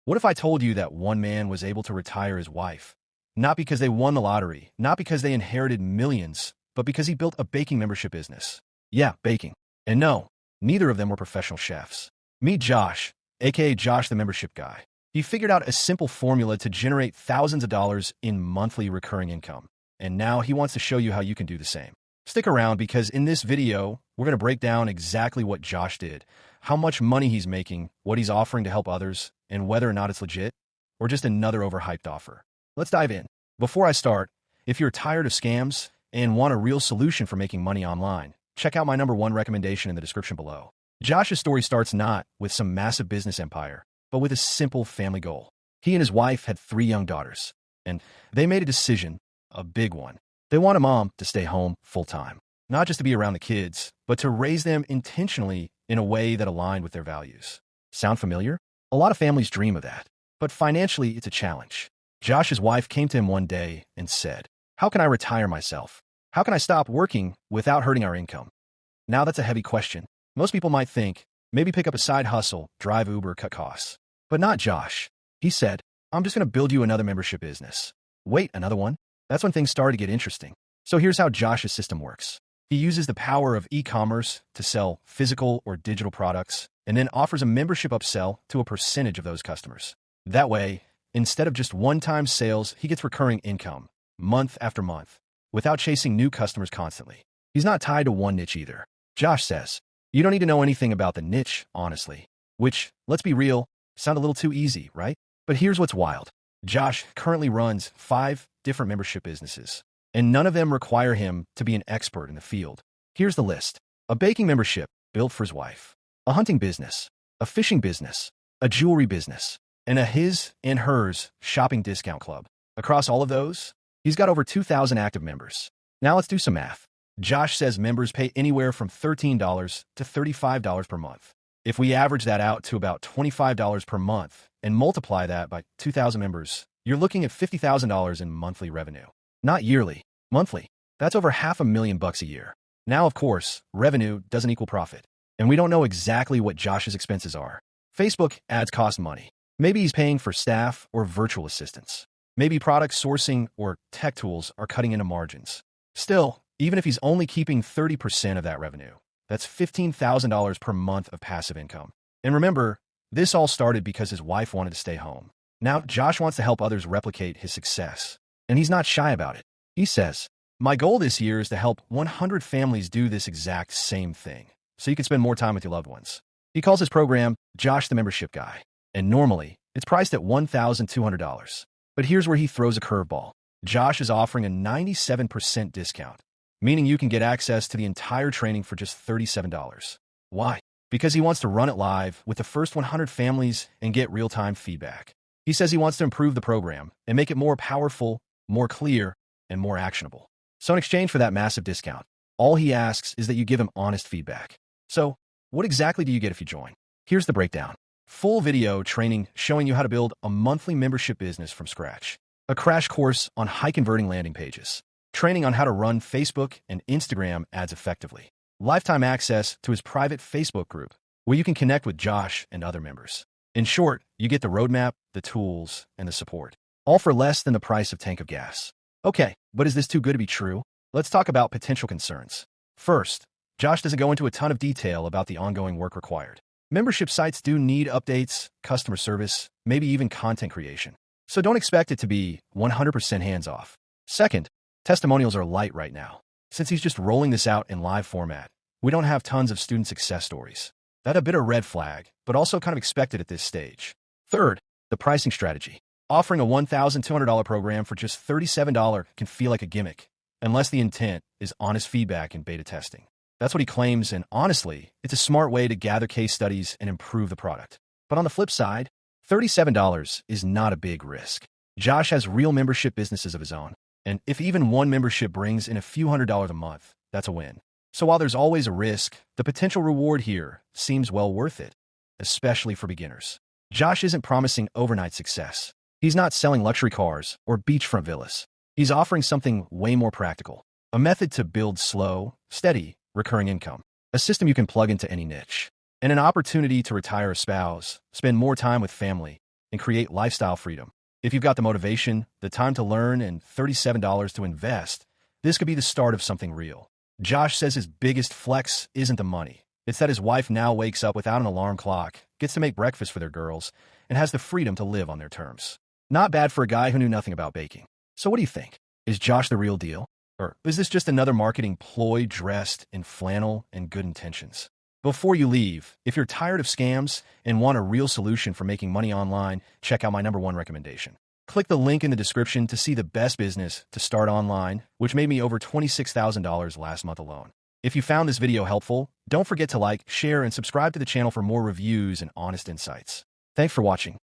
What if I told you that one man was able to retire his wife? Not because they won the lottery, not because they inherited millions, but because he built a baking membership business. Yeah, baking. And no, neither of them were professional chefs. Meet Josh, aka Josh the membership guy. He figured out a simple formula to generate thousands of dollars in monthly recurring income. And now he wants to show you how you can do the same. Stick around because in this video, we're going to break down exactly what Josh did, how much money he's making, what he's offering to help others, and whether or not it's legit or just another overhyped offer. Let's dive in. Before I start, if you're tired of scams and want a real solution for making money online, check out my #1 recommendation in the description below. Josh's story starts not with some massive business empire, but with a simple family goal. He and his wife had 3 young daughters, and they made a decision, a big one. They want a mom to stay home full-time, not just to be around the kids, but to raise them intentionally in a way that aligned with their values. Sound familiar? A lot of families dream of that, but financially it's a challenge. Josh's wife came to him one day and said, "How can I retire myself? How can I stop working without hurting our income?" Now that's a heavy question. Most people might think, maybe pick up a side hustle, drive Uber, cut costs. But not Josh. He said, "I'm just going to build you another membership business." Wait, another one? That's when things started to get interesting. So here's how Josh's system works. He uses the power of e-commerce to sell physical or digital products, and then offers a membership upsell to a percentage of those customers. That way, instead of just one-time sales, he gets recurring income, month after month, without chasing new customers constantly. He's not tied to one niche either. Josh says, "You don't need to know anything about the niche, honestly." Which, let's be real, sound a little too easy, right? But here's what's wild. Josh currently runs 5 different membership businesses, and none of them require him to be an expert in the field. Here's the list. A baking membership built for his wife, a hunting business, a fishing business, a jewelry business, and a his and hers shopping discount club. Across all of those, he's got over 2,000 active members. Now let's do some math. Josh says members pay anywhere from $13 to $35 per month. If we average that out to about $25 per month and multiply that by 2,000 members, you're looking at $50,000 in monthly revenue. Not yearly, monthly. That's over $500,000 a year. Now, of course, revenue doesn't equal profit, and we don't know exactly what Josh's expenses are. Facebook ads cost money. Maybe he's paying for staff or virtual assistants. Maybe product sourcing or tech tools are cutting into margins. Still, even if he's only keeping 30% of that revenue, that's $15,000 per month of passive income. And remember, this all started because his wife wanted to stay home. Now, Josh wants to help others replicate his success, and he's not shy about it. He says, "My goal this year is to help 100 families do this exact same thing, so you can spend more time with your loved ones." He calls his program Josh the Membership Guy, and normally, it's priced at $1,200. But here's where he throws a curveball. Josh is offering a 97% discount, meaning you can get access to the entire training for just $37. Why? Because he wants to run it live with the first 100 families and get real-time feedback. He says he wants to improve the program and make it more powerful, more clear, and more actionable. So in exchange for that massive discount, all he asks is that you give him honest feedback. So what exactly do you get if you join? Here's the breakdown. Full video training showing you how to build a monthly membership business from scratch. A crash course on high-converting landing pages. Training on how to run Facebook and Instagram ads effectively. Lifetime access to his private Facebook group, where you can connect with Josh and other members. In short, you get the roadmap, the tools, and the support, all for less than the price of tank of gas. Okay, but is this too good to be true? Let's talk about potential concerns. First, Josh doesn't go into a ton of detail about the ongoing work required. Membership sites do need updates, customer service, maybe even content creation. So don't expect it to be 100% hands-off. Second, testimonials are light right now. Since he's just rolling this out in live format, we don't have tons of student success stories. That's a bit of a red flag, but also kind of expected at this stage. Third, the pricing strategy. Offering a $1,200 program for just $37 can feel like a gimmick, unless the intent is honest feedback and beta testing. That's what he claims, and honestly, it's a smart way to gather case studies and improve the product. But on the flip side, $37 is not a big risk. Josh has real membership businesses of his own, and if even one membership brings in a few $100s a month, that's a win. So while there's always a risk, the potential reward here seems well worth it, especially for beginners. Josh isn't promising overnight success. He's not selling luxury cars or beachfront villas. He's offering something way more practical, a method to build slow, steady, recurring income, a system you can plug into any niche, and an opportunity to retire a spouse, spend more time with family, and create lifestyle freedom. If you've got the motivation, the time to learn, and $37 to invest, this could be the start of something real. Josh says his biggest flex isn't the money. It's that his wife now wakes up without an alarm clock, gets to make breakfast for their girls, and has the freedom to live on their terms. Not bad for a guy who knew nothing about baking. So what do you think? Is Josh the real deal? Or is this just another marketing ploy dressed in flannel and good intentions? Before you leave, if you're tired of scams and want a real solution for making money online, check out my #1 recommendation. Click the link in the description to see the best business to start online, which made me over $26,000 last month alone. If you found this video helpful, don't forget to like, share, and subscribe to the channel for more reviews and honest insights. Thanks for watching.